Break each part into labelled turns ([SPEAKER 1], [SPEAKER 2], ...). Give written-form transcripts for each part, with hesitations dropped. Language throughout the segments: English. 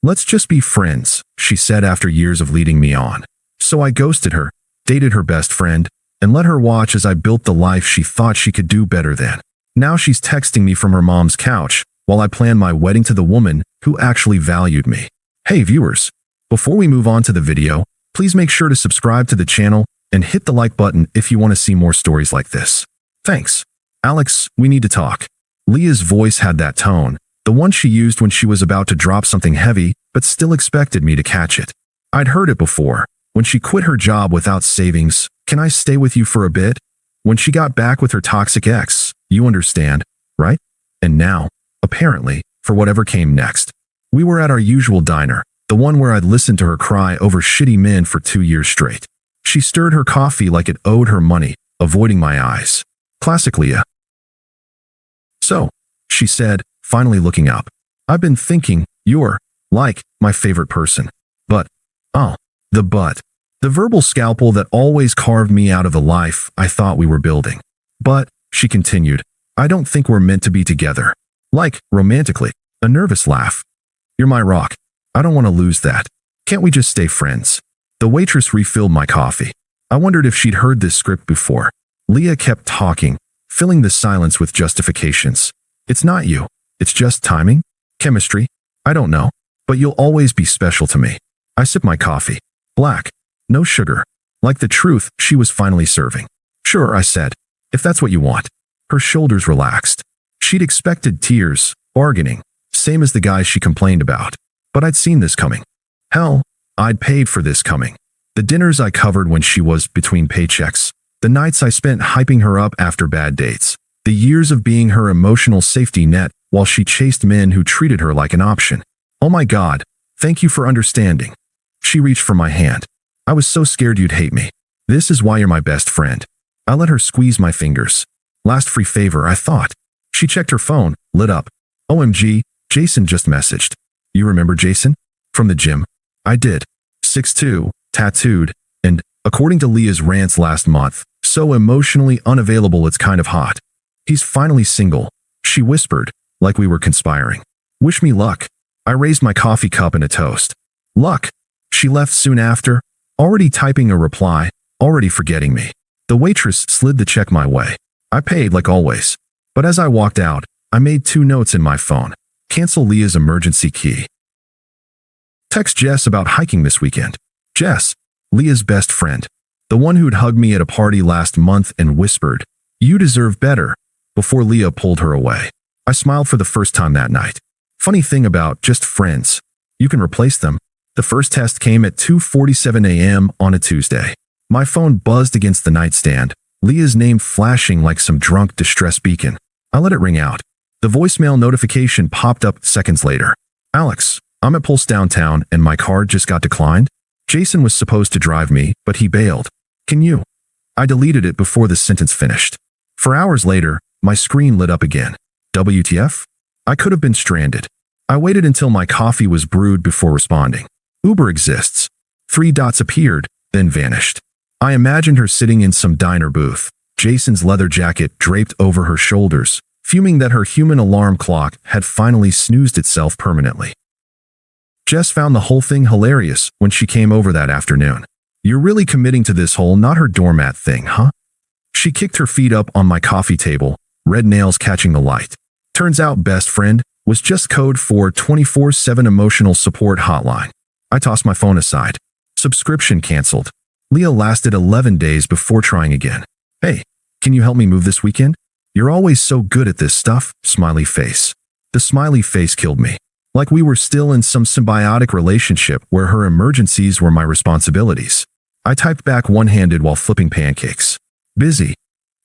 [SPEAKER 1] Let's just be friends, she said after years of leading me on. So I ghosted her, dated her best friend, and let her watch as I built the life she thought she could do better than. Now she's texting me from her mom's couch while I plan my wedding to the woman who actually valued me. Hey viewers, before we move on to the video, please make sure to subscribe to the channel and hit the like button if you want to see more stories like this. Thanks. Alex, we need to talk. Leah's voice had that tone, the one she used when she was about to drop something heavy but still expected me to catch it. I'd heard it before, when she quit her job without savings. Can I stay with you for a bit? When she got back with her toxic ex, you understand, right? And now, apparently, for whatever came next. We were at our usual diner, the one where I'd listened to her cry over shitty men for 2 years straight. She stirred her coffee like it owed her money, avoiding my eyes. Classic Leah. So, she said, finally looking up. I've been thinking, you're, like, my favorite person. But, oh, the but. The verbal scalpel that always carved me out of the life I thought we were building. But, she continued, I don't think we're meant to be together. Like, romantically. A nervous laugh. You're my rock. I don't want to lose that. Can't we just stay friends? The waitress refilled my coffee. I wondered if she'd heard this script before. Leah kept talking, filling the silence with justifications. It's not you. It's just timing? Chemistry? I don't know. But you'll always be special to me. I sip my coffee. Black. No sugar. Like the truth she was finally serving. Sure, I said. If that's what you want. Her shoulders relaxed. She'd expected tears, bargaining, same as the guy she complained about. But I'd seen this coming. Hell, I'd paid for this coming. The dinners I covered when she was between paychecks. The nights I spent hyping her up after bad dates. The years of being her emotional safety net while she chased men who treated her like an option. Oh my God, thank you for understanding. She reached for my hand. I was so scared you'd hate me. This is why you're my best friend. I let her squeeze my fingers. Last free favor, I thought. She checked her phone, lit up. OMG, Jason just messaged. You remember Jason? From the gym. I did. 6'2", tattooed, and, according to Leah's rants last month, so emotionally unavailable it's kind of hot. He's finally single, she whispered, like we were conspiring. Wish me luck. I raised my coffee cup in a toast. Luck. She left soon after, already typing a reply, already forgetting me. The waitress slid the check my way. I paid like always. But as I walked out, I made 2 notes in my phone. Cancel Leah's emergency key. Text Jess about hiking this weekend. Jess, Leah's best friend. The one who'd hugged me at a party last month and whispered, you deserve better, before Leah pulled her away. I smiled for the first time that night. Funny thing about just friends. You can replace them. The first test came at 2:47 a.m. on a Tuesday. My phone buzzed against the nightstand, Leah's name flashing like some drunk distress beacon. I let it ring out. The voicemail notification popped up seconds later. Alex, I'm at Pulse downtown and my card just got declined. Jason was supposed to drive me, but he bailed. Can you? I deleted it before the sentence finished. For hours later, my screen lit up again. WTF? I could have been stranded. I waited until my coffee was brewed before responding. Uber exists. 3 dots appeared, then vanished. I imagined her sitting in some diner booth, Jason's leather jacket draped over her shoulders, fuming that her human alarm clock had finally snoozed itself permanently. Jess found the whole thing hilarious when she came over that afternoon. You're really committing to this whole not her doormat thing, huh? She kicked her feet up on my coffee table, red nails catching the light. Turns out best friend was just code for 24/7 emotional support hotline. I tossed my phone aside. Subscription canceled. Leah lasted 11 days before trying again. Hey, can you help me move this weekend? You're always so good at this stuff, smiley face. The smiley face killed me. Like we were still in some symbiotic relationship where her emergencies were my responsibilities. I typed back one-handed while flipping pancakes. Busy.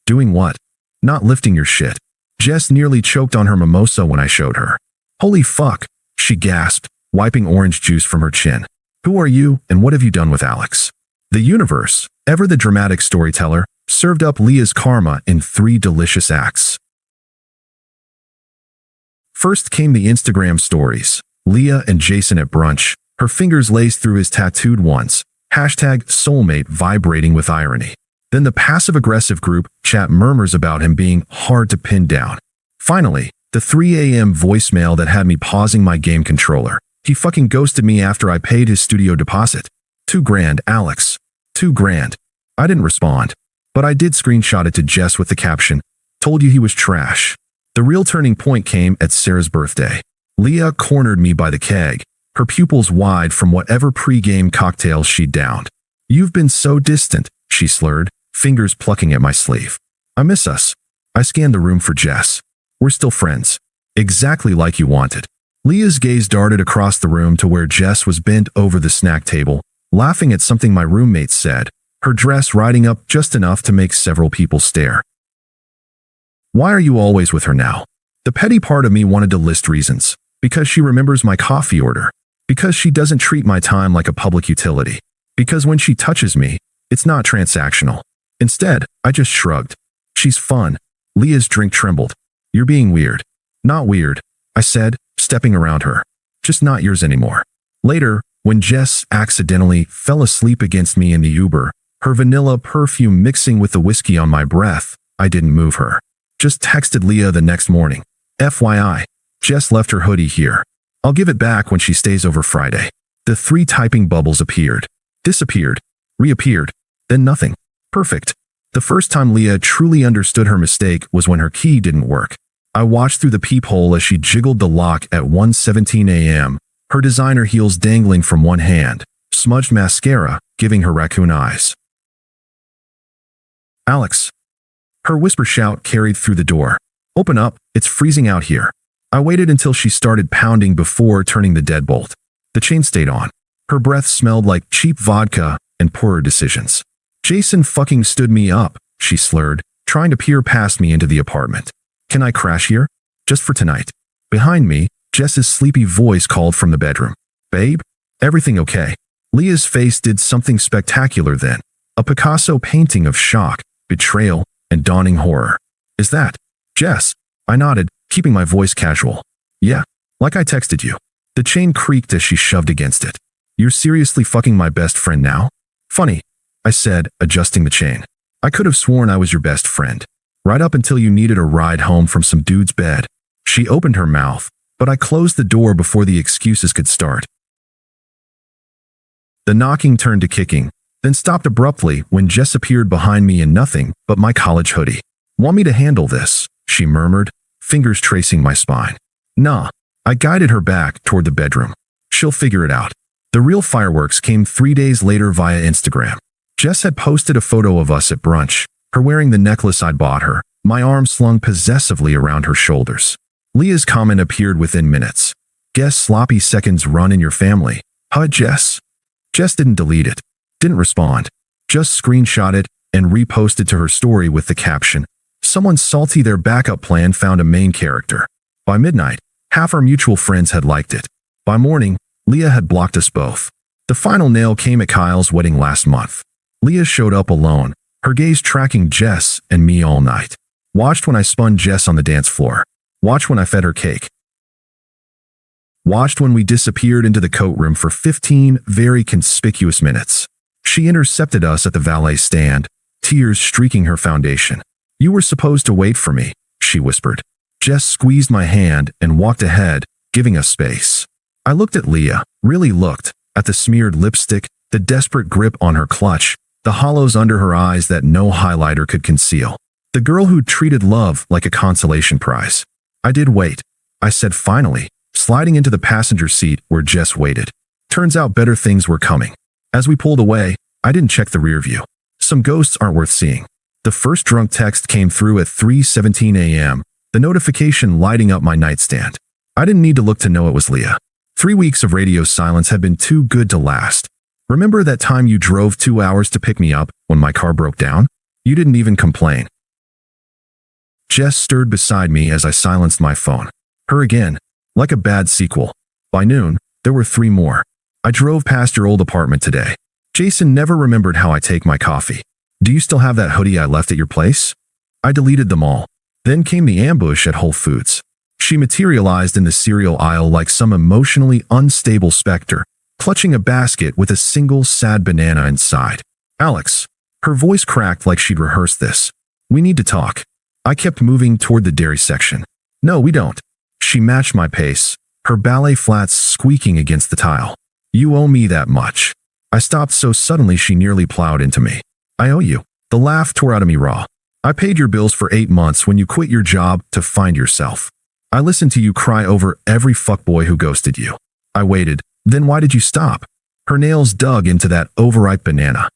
[SPEAKER 1] Doing what? Not lifting your shit. Jess nearly choked on her mimosa when I showed her. Holy fuck, she gasped, wiping orange juice from her chin. Who are you and what have you done with Alex? The universe, ever the dramatic storyteller, served up Leah's karma in 3 delicious acts. First came the Instagram stories. Leah and Jason at brunch, her fingers laced through his tattooed ones. #soulmate vibrating with irony. Then the passive-aggressive group chat murmurs about him being hard to pin down. Finally, the 3 a.m. voicemail that had me pausing my game controller. He fucking ghosted me after I paid his studio deposit. $2,000, Alex. $2,000. I didn't respond, but I did screenshot it to Jess with the caption, "Told you he was trash." The real turning point came at Sarah's birthday. Leah cornered me by the keg, her pupils wide from whatever pre-game cocktails she'd downed. "You've been so distant," she slurred, fingers plucking at my sleeve. "I miss us." I scanned the room for Jess. "We're still friends. Exactly like you wanted." Leah's gaze darted across the room to where Jess was bent over the snack table, laughing at something my roommate said, her dress riding up just enough to make several people stare. "Why are you always with her now?" The petty part of me wanted to list reasons. Because she remembers my coffee order. Because she doesn't treat my time like a public utility. Because when she touches me, it's not transactional. Instead, I just shrugged. "She's fun." Leah's drink trembled. "You're being weird." "Not weird," I said, stepping around her. "Just not yours anymore." Later, when Jess accidentally fell asleep against me in the Uber, her vanilla perfume mixing with the whiskey on my breath, I didn't move her. Just texted Leah the next morning. "FYI, Jess left her hoodie here. I'll give it back when she stays over Friday." The 3 typing bubbles appeared, disappeared, reappeared, then nothing. Perfect. The first time Leah truly understood her mistake was when her key didn't work. I watched through the peephole as she jiggled the lock at 1:17 a.m., her designer heels dangling from one hand, smudged mascara giving her raccoon eyes. "Alex." Her whisper shout carried through the door. "Open up, it's freezing out here." I waited until she started pounding before turning the deadbolt. The chain stayed on. Her breath smelled like cheap vodka and poorer decisions. "Jason fucking stood me up," she slurred, trying to peer past me into the apartment. "Can I crash here? Just for tonight?" Behind me, Jess's sleepy voice called from the bedroom. "Babe? Everything okay?" Leah's face did something spectacular then. A Picasso painting of shock, betrayal, and dawning horror. "Is that Jess?" I nodded, keeping my voice casual. "Yeah, like I texted you." The chain creaked as she shoved against it. "You're seriously fucking my best friend now?" "Funny," I said, adjusting the chain. "I could have sworn I was your best friend. Right up until you needed a ride home from some dude's bed." She opened her mouth, but I closed the door before the excuses could start. The knocking turned to kicking, then stopped abruptly when Jess appeared behind me in nothing but my college hoodie. "Want me to handle this?" she murmured, fingers tracing my spine. "Nah." I guided her back toward the bedroom. "She'll figure it out." The real fireworks came 3 days later via Instagram. Jess had posted a photo of us at brunch, her wearing the necklace I'd bought her, my arm slung possessively around her shoulders. Leah's comment appeared within minutes. "Guess sloppy seconds run in your family, huh, Jess?" Jess didn't delete it, didn't respond, just screenshot it and reposted to her story with the caption, "Someone salty, their backup plan found a main character." By midnight, half our mutual friends had liked it. By morning, Leah had blocked us both. The final nail came at Kyle's wedding last month. Leah showed up alone, her gaze tracking Jess and me all night. Watched when I spun Jess on the dance floor. Watched when I fed her cake. Watched when we disappeared into the coat room for 15 very conspicuous minutes. She intercepted us at the valet stand, tears streaking her foundation. "You were supposed to wait for me," she whispered. Jess squeezed my hand and walked ahead, giving us space. I looked at Leah, really looked, at the smeared lipstick, the desperate grip on her clutch, the hollows under her eyes that no highlighter could conceal. The girl who treated love like a consolation prize. I did wait, I said finally, sliding into the passenger seat where Jess waited. Turns out better things were coming. As we pulled away, I didn't check the rear view. Some ghosts aren't worth seeing. The first drunk text came through at 3:17 a.m., the notification lighting up my nightstand. I didn't need to look to know it was Leah. 3 weeks of radio silence had been too good to last. "Remember that time you drove 2 hours to pick me up when my car broke down? You didn't even complain." Jess stirred beside me as I silenced my phone. Her again, like a bad sequel. By noon, there were 3 more. "I drove past your old apartment today. Jason never remembered how I take my coffee. Do you still have that hoodie I left at your place?" I deleted them all. Then came the ambush at Whole Foods. She materialized in the cereal aisle like some emotionally unstable specter, clutching a basket with a single sad banana inside. "Alex." Her voice cracked like she'd rehearsed this. "We need to talk." I kept moving toward the dairy section. "No, we don't." She matched my pace, her ballet flats squeaking against the tile. You owe me that much. I stopped so suddenly she nearly plowed into me. I owe you. The laugh tore out of me raw. I paid your bills for 8 months when you quit your job to find yourself. I listened to you cry over every fuckboy who ghosted you. I waited. Then why did you stop? Her nails dug into that overripe banana.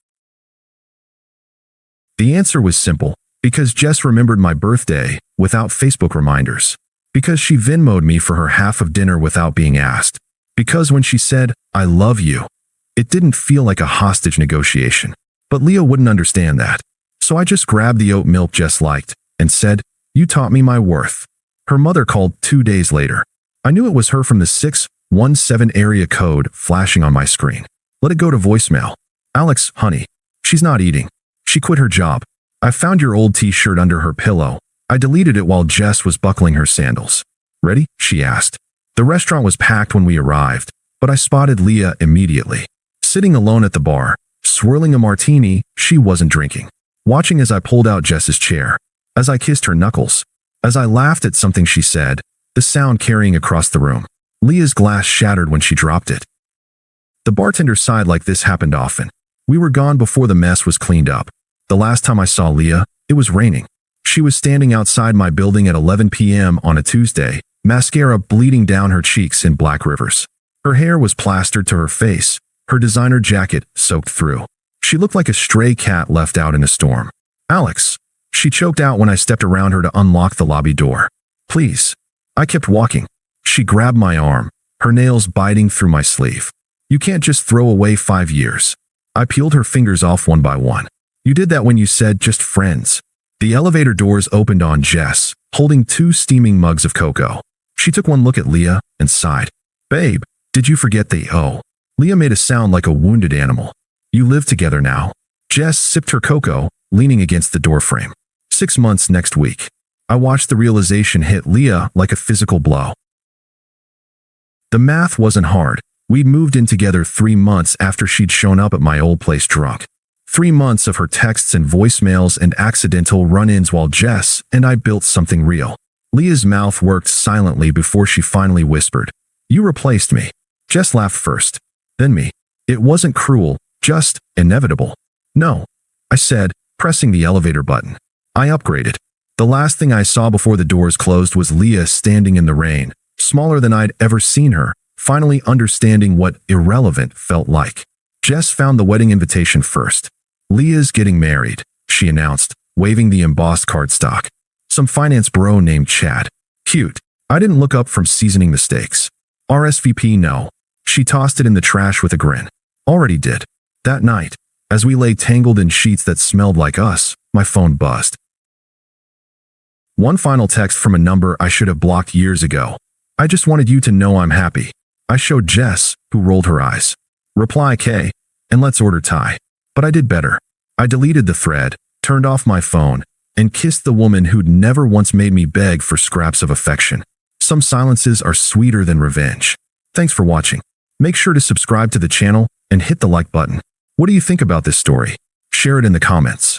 [SPEAKER 1] The answer was simple. Because Jess remembered my birthday without Facebook reminders. Because she Venmo'd me for her half of dinner without being asked. Because when she said, I love you, it didn't feel like a hostage negotiation. But Leah wouldn't understand that. So I just grabbed the oat milk Jess liked and said, you taught me my worth. Her mother called 2 days later. I knew it was her from the 617 area code flashing on my screen. Let it go to voicemail. Alex, honey. She's not eating. She quit her job. I found your old t-shirt under her pillow. I deleted it while Jess was buckling her sandals. Ready? She asked. The restaurant was packed when we arrived, but I spotted Leah immediately. Sitting alone at the bar, swirling a martini she wasn't drinking. Watching as I pulled out Jess's chair. As I kissed her knuckles. As I laughed at something she said, the sound carrying across the room. Leah's glass shattered when she dropped it. The bartender sighed like this happened often. We were gone before the mess was cleaned up. The last time I saw Leah, it was raining. She was standing outside my building at 11 p.m. on a Tuesday, mascara bleeding down her cheeks in black rivers. Her hair was plastered to her face, her designer jacket soaked through. She looked like a stray cat left out in a storm. Alex, she choked out when I stepped around her to unlock the lobby door. Please. I kept walking. She grabbed my arm, her nails biting through my sleeve. You can't just throw away 5 years. I peeled her fingers off one by one. You did that when you said just friends. The elevator doors opened on Jess, holding 2 steaming mugs of cocoa. She took one look at Leah and sighed. Babe, did you forget the O? Leah made a sound like a wounded animal. You live together now. Jess sipped her cocoa, leaning against the doorframe. 6 months next week. I watched the realization hit Leah like a physical blow. The math wasn't hard. We'd moved in together 3 months after she'd shown up at my old place drunk. 3 months of her texts and voicemails and accidental run-ins while Jess and I built something real. Leah's mouth worked silently before she finally whispered, You replaced me. Jess laughed first, then me. It wasn't cruel, just inevitable. No, I said, pressing the elevator button. I upgraded. The last thing I saw before the doors closed was Leah standing in the rain, smaller than I'd ever seen her, finally understanding what irrelevant felt like. Jess found the wedding invitation first. Leah's getting married, she announced, waving the embossed cardstock. Some finance bro named Chad. Cute. I didn't look up from seasoning the steaks. RSVP no. She tossed it in the trash with a grin. Already did. That night, as we lay tangled in sheets that smelled like us, my phone buzzed. One final text from a number I should have blocked years ago. I just wanted you to know I'm happy. I showed Jess, who rolled her eyes. Reply K, and let's order Thai. But I did better. I deleted the thread, turned off my phone, and kissed the woman who'd never once made me beg for scraps of affection. Some silences are sweeter than revenge. Thanks for watching. Make sure to subscribe to the channel and hit the like button. What do you think about this story? Share it in the comments.